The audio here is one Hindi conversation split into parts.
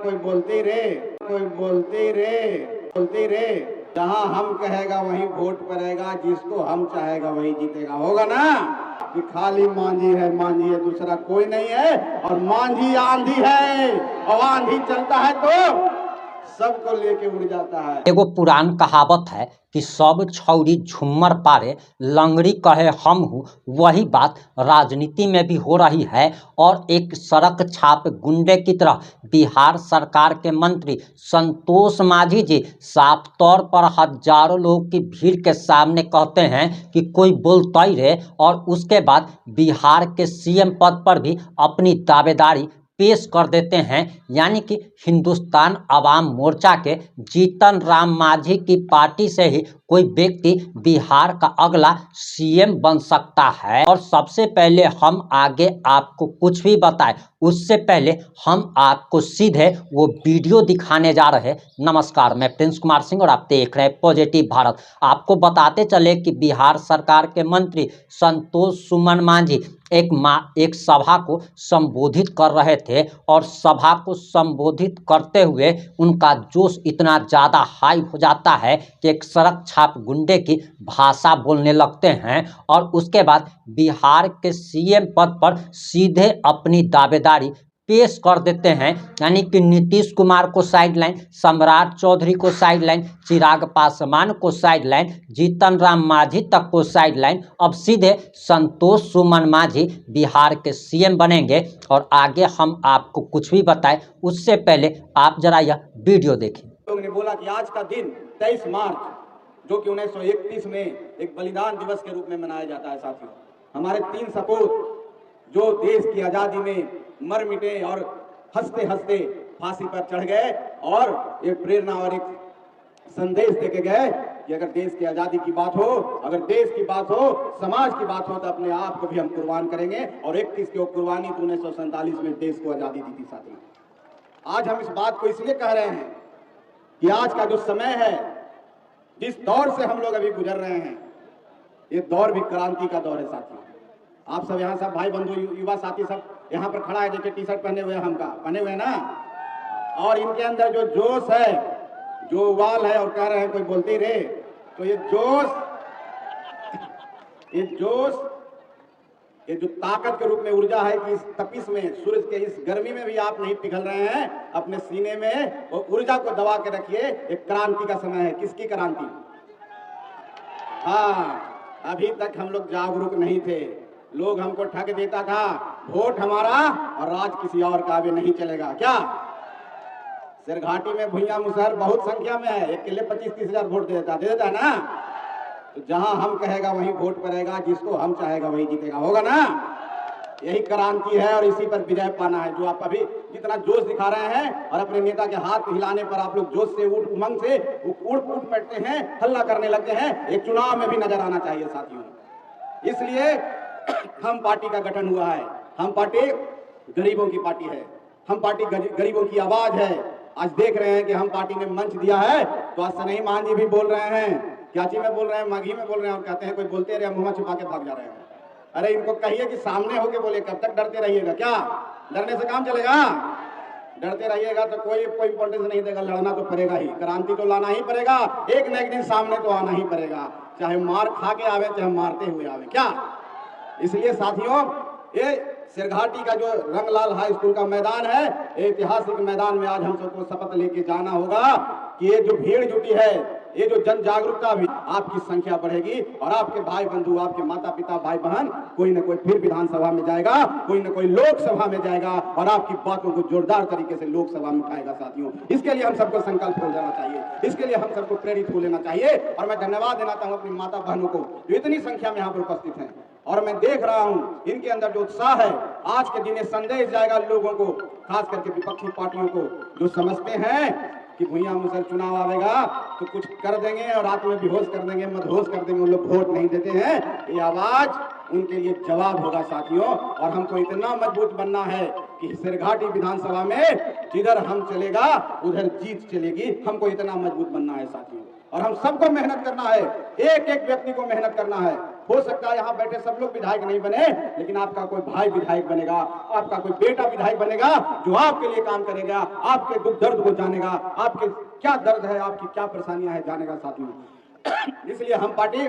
कोई बोलते रे जहाँ हम कहेगा वहीं वोट पड़ेगा, जिसको हम चाहेगा वही जीतेगा। होगा ना कि खाली मांझी है दूसरा कोई नहीं है, और मांझी आंधी है और आंधी चलता है तो सबको लेके उड़ जाता है। एगो पुरान कहावत है कि सब छौरी झुम्मर पारे लंगड़ी कहे हम हूँ। वही बात राजनीति में भी हो रही है और एक सड़क छाप गुंडे की तरह बिहार सरकार के मंत्री संतोष मांझी जी साफ तौर पर हजारों लोगों की भीड़ के सामने कहते हैं कि कोई बोलता ही रे, और उसके बाद बिहार के सीएम पद पर भी अपनी दावेदारी पेश कर देते हैं। यानी कि हिंदुस्तान अवाम मोर्चा के जीतन राम मांझी की पार्टी से ही कोई व्यक्ति बिहार का अगला सीएम बन सकता है। और सबसे पहले हम आगे आपको कुछ भी बताएं उससे पहले हम आपको सीधे वो वीडियो दिखाने जा रहे हैं। नमस्कार, मैं प्रिंस कुमार सिंह और आप देख रहे हैं पॉजिटिव भारत। आपको बताते चले कि बिहार सरकार के मंत्री संतोष सुमन मांझी एक सभा को संबोधित कर रहे थे और सभा को संबोधित करते हुए उनका जोश इतना ज़्यादा हाई हो जाता है कि एक सड़क छाप गुंडे की भाषा बोलने लगते हैं और उसके बाद बिहार के सीएम पद पर सीधे अपनी दावेदारी पेश कर देते हैं। यानी कि नीतीश कुमार को साइडलाइन, सम्राट चौधरी को साइडलाइन, चिराग पासवान को साइडलाइन, जीतन राम मांझी तक को साइडलाइन। अब सीधे संतोष सुमन मांझी बिहार के सीएम बनेंगे। और आगे हम आपको कुछ भी बताएं उससे पहले आप जरा यह वीडियो देखें। लोगों ने बोला कि आज का दिन 23 मार्च जो कि 1931 में एक बलिदान दिवस के रूप में मनाया जाता है। साथियों, हमारे 3 सपूत जो देश की आजादी में मर मिटे और हंसते हंसते फांसी पर चढ़ गए और एक प्रेरणा और एक संदेश देके गए कि अगर देश की आजादी की बात हो, अगर देश की बात हो, समाज की बात हो तो अपने आप को भी हम कुर्बान करेंगे। और 31 की कुर्बानी तो 1947 में देश को आजादी दी थी। साथियों, आज हम इस बात को इसलिए कह रहे हैं कि आज का जो समय है, जिस दौर से हम लोग अभी गुजर रहे हैं, ये दौर भी क्रांति का दौर है। साथियों, आप सब यहाँ सब भाई बंधु युवा साथी सब यहाँ पर खड़ा है, देखिए टी शर्ट पहने हुए हम का पहने हुए ना, और इनके अंदर जो जोश है, जो उबाल है, और कह रहे हैं कोई बोलते ही रे, तो ये जो ताकत के रूप में ऊर्जा है कि इस तपिश में, सूरज के इस गर्मी में भी आप नहीं पिघल रहे हैं, अपने सीने में वो ऊर्जा को दबा के रखिए। एक क्रांति का समय है। किसकी क्रांति? हाँ, अभी तक हम लोग जागरूक नहीं थे, लोग हमको ठग देता था, वोट हमारा और राज किसी और का भी नहीं चलेगा। क्या सिरघाटी में भुइयां मुसहर बहुत संख्या में है, एक के लिए 25-30 हजार वोट दे देता है ना। तो जहां हम कहेगा वहीं वोट पड़ेगा, जिसको हम चाहेगा वही जीतेगा। होगा ना? यही क्रांति है और इसी पर विजय पाना है। जो आप अभी जितना जोश दिखा रहे हैं और अपने नेता के हाथ हिलाने पर आप लोग जोश से उमंग से उठ बैठते हैं, हल्ला करने लगते हैं, एक चुनाव में भी नजर आना चाहिए साथियों। इसलिए हम पार्टी का गठन हुआ है। हम पार्टी गरीबों की पार्टी है, हम पार्टी गरीबों की आवाज है। आज देख रहे हैं कि हम पार्टी ने मंच दिया है, तो आज सनई मांझी भी बोल रहे हैं, क्याची में बोल रहे हैं, माघी में बोल रहे हैं, और कहते हैं कोई बोलते रहे, मुंह छुपा के भाग जा रहे हैं। अरे इनको कहिए कि सामने होके बोले, कब तक डरते रहिएगा? क्या डरने से काम चलेगा? डरते रहिएगा तो कोई इंपॉर्टेंस नहीं देगा। लड़ना तो पड़ेगा ही, क्रांति तो लाना ही पड़ेगा, एक न एक दिन सामने तो आना ही पड़ेगा, चाहे मार खा के आवे चाहे मारते हुए आवे। क्या? इसलिए साथियों, ये सिरघाटी का जो रंगलाल हाई स्कूल का मैदान है, ऐतिहासिक मैदान में आज हम सबको शपथ लेके जाना होगा कि ये जो भीड़ जुटी है, ये जो जन जागरूकता भी, आपकी संख्या बढ़ेगी और आपके भाई बंधु, आपके माता पिता, भाई बहन, कोई न कोई फिर विधानसभा में जाएगा, कोई न कोई लोकसभा में जाएगा और आपकी बातों को जोरदार तरीके से लोकसभा में उठाएगा। साथियों, इसके लिए हम सबको संकल्प हो जाना चाहिए, इसके लिए हम सबको प्रेरित हो लेना चाहिए। और मैं धन्यवाद देना चाहूँ अपनी माता बहनों को जो इतनी संख्या में यहाँ पर उपस्थित हैं, और मैं देख रहा हूँ इनके अंदर जो उत्साह है। आज के दिन संदेश जाएगा लोगों को, खास करके विपक्षी पार्टियों को, जो समझते हैं कि भुइयां मुसहर चुनाव आवेगा तो कुछ कर देंगे और रात में बेहोश कर देंगे, मदहोश कर देंगे, उन लोग वोट नहीं देते हैं। ये आवाज उनके लिए जवाब होगा साथियों। और हमको इतना मजबूत बनना है कि सिरघाटी विधानसभा में जिधर हम चलेगा उधर जीत चलेगी। हमको इतना मजबूत बनना है साथियों, और हम सबको मेहनत करना है, एक एक व्यक्ति को मेहनत करना है। हो सकता है यहाँ बैठे सब लोग विधायक नहीं बने, लेकिन आपका कोई भाई विधायक बनेगा, आपका कोई बेटा विधायक बनेगा, जो आपके लिए काम करेगा, आपके दुख दर्द को जानेगा, आपके क्या दर्द है, आपकी क्या परेशानियां है जानेगा साथियों। इसलिए हम पार्टी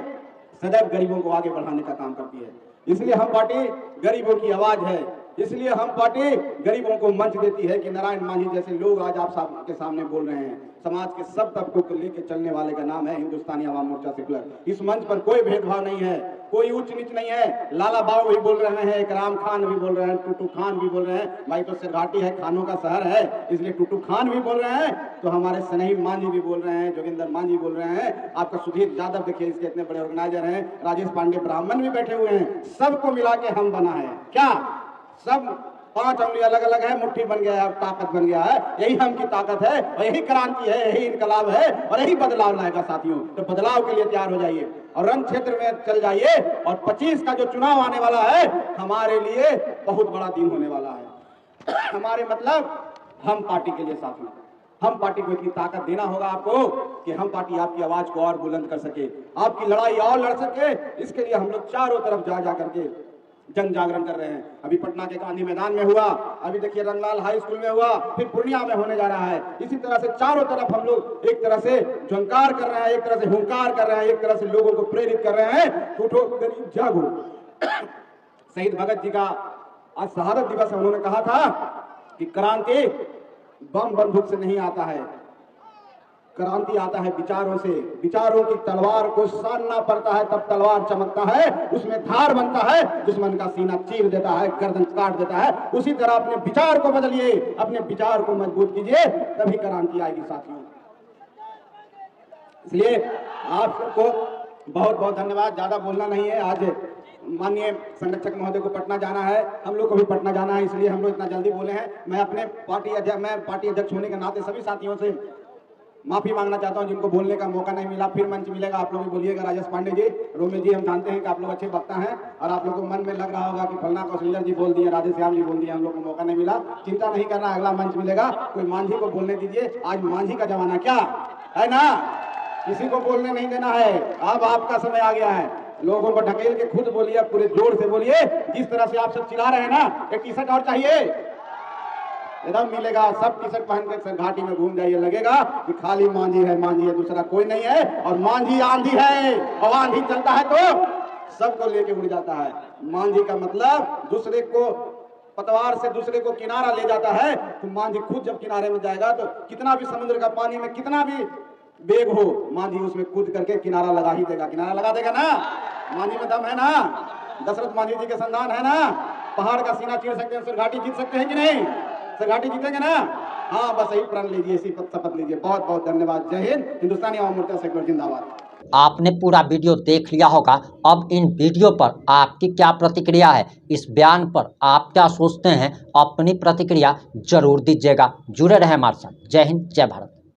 सदैव गरीबों को आगे बढ़ाने का काम करती है, इसलिए हम पार्टी गरीबों की आवाज है, इसलिए हम पार्टी गरीबों को मंच देती है कि नारायण मांझी जैसे लोग आज आप सबके सामने बोल रहे हैं। समाज के सब तबकों को लेकर चलने वाले का नाम है हिंदुस्तानी अवाम मोर्चा सेकुलर। इस मंच पर कोई भेदभाव नहीं है, कोई ऊंच नीच नहीं है। लाला बाबू भी बोल रहे हैं, इकराम खान भी बोल रहे हैं, टूटू खान भी बोल रहे हैं। भाई तो सिरघाटी है, खानों का शहर है, इसलिए टूटू खान भी बोल रहे हैं, तो हमारे सनही मांझी भी बोल रहे हैं, जोगिंदर मांझी बोल रहे हैं, आपका सुधीर यादव देखिए, इसके इतने बड़े ऑर्गेनाइजर हैं, राजेश पांडे ब्राह्मण भी बैठे हुए हैं। सबको मिला के हम बना है क्या, सब 5 उंगली अलग अलग है, मुट्ठी बन गया है, ताकत बन गया है। यही हम की ताकत है, और यही क्रांति है, यही इनकलाब है, और यही बदलाव लाएगा साथियों। तो बदलाव के लिए तैयार हो जाइए और रंग क्षेत्र में चल जाइए। और 25 का जो चुनाव आने वाला है हमारे लिए बहुत बड़ा दिन होने वाला है। हमारे मतलब हम पार्टी के लिए साथियों, हम पार्टी को इतनी ताकत देना होगा आपको कि हम पार्टी आपकी आवाज को और बुलंद कर सके, आपकी लड़ाई और लड़ सके। इसके लिए हम लोग चारों तरफ जा करके जन जागरण कर रहे हैं। अभी पटना के गांधी मैदान में हुआ, अभी देखिए रंगलाल हाई स्कूल में हुआ, फिर पूर्णिया में होने जा रहा है। इसी तरह से चारों तरफ हम लोग एक तरह से झंकार कर रहे हैं, एक तरह से हुंकार कर रहे हैं, एक तरह से लोगों को प्रेरित कर रहे हैं, उठो गरीब जागो। शहीद भगत जी का आज शहादत दिवस है। उन्होंने कहा था कि क्रांति बम बंदूक से नहीं आता है, क्रांति आता है विचारों से। विचारों की तलवार को साधना पड़ता है, तब तलवार चमकता है, उसमें धार बनता है, दुश्मन का सीना चीर देता है, गर्दन काट देता है। उसी तरह अपने विचार को बदलिए, अपने विचार को मजबूत कीजिए, तभी क्रांति आएगी साथियों। इसलिए आप सबको बहुत बहुत धन्यवाद। ज्यादा बोलना नहीं है, आज माननीय संरक्षक महोदय को पटना जाना है, हम लोग को भी पटना जाना है, इसलिए हम लोग इतना जल्दी बोले हैं। मैं अपने पार्टी अध्यक्ष होने के नाते सभी साथियों से माफी मांगना चाहता हूं जिनको बोलने का मौका नहीं मिला। फिर मंच मिलेगा, आप लोग भी बोलिएगा। राजेश पांडे जी, रोमे जी, हम जानते हैं कि आप लोग अच्छे वक्ता हैं और आप लोगों को मन में लग रहा होगा कि फलना कौशल्या जी बोल दिए, राधे श्याम जी बोल दिए, हम लोग को मौका नहीं मिला। चिंता नहीं करना, अगला मंच मिलेगा। कोई मांझी को बोलने दीजिए, आज मांझी का जमाना क्या है ना, किसी को बोलने नहीं देना है। अब आपका समय आ गया है, लोगों को ढकेल के खुद बोलिए, पूरे जोर से बोलिए। जिस तरह से आप सब चिल्ला रहे हैं ना, एक टी शर्ट और चाहिए, एकदम मिलेगा। सब टी शर्ट पहन के घाटी में घूम जाइए, लगेगा कि खाली मांझी है, मांझी है, दूसरा कोई नहीं है। और मांझी आंधी है, और आंधी चलता है तो सबको लेके उड़ जाता है। मांझी का मतलब दूसरे को पतवार से दूसरे को किनारा ले जाता है। तो मांझी खुद जब किनारे में जाएगा तो कितना भी समुद्र का पानी में कितना भी बेग हो, मांझी उसमें कूद करके किनारा लगा ही देगा, किनारा लगा देगा ना। मांझी में दम है ना, दशरथ मांझी जी के संतान है ना, पहाड़ का सीना चीर सकते हैं, सिरघाटी जीत सकते हैं कि नहीं, सिरघाटी जीतेंगे ना। हाँ, बस यही प्रण लीजिए, इसी शपथ लीजिए। बहुत बहुत धन्यवाद। जय हिंद, हिंदुस्तानी अवाम मोर्चा सेकुलर जिंदाबाद। आपने पूरा वीडियो देख लिया होगा। अब इन वीडियो पर आपकी क्या प्रतिक्रिया है, इस बयान पर आप क्या सोचते हैं, अपनी प्रतिक्रिया जरूर दीजिएगा। जुड़े रहे हमारे साथ। जय हिंद, जय भारत।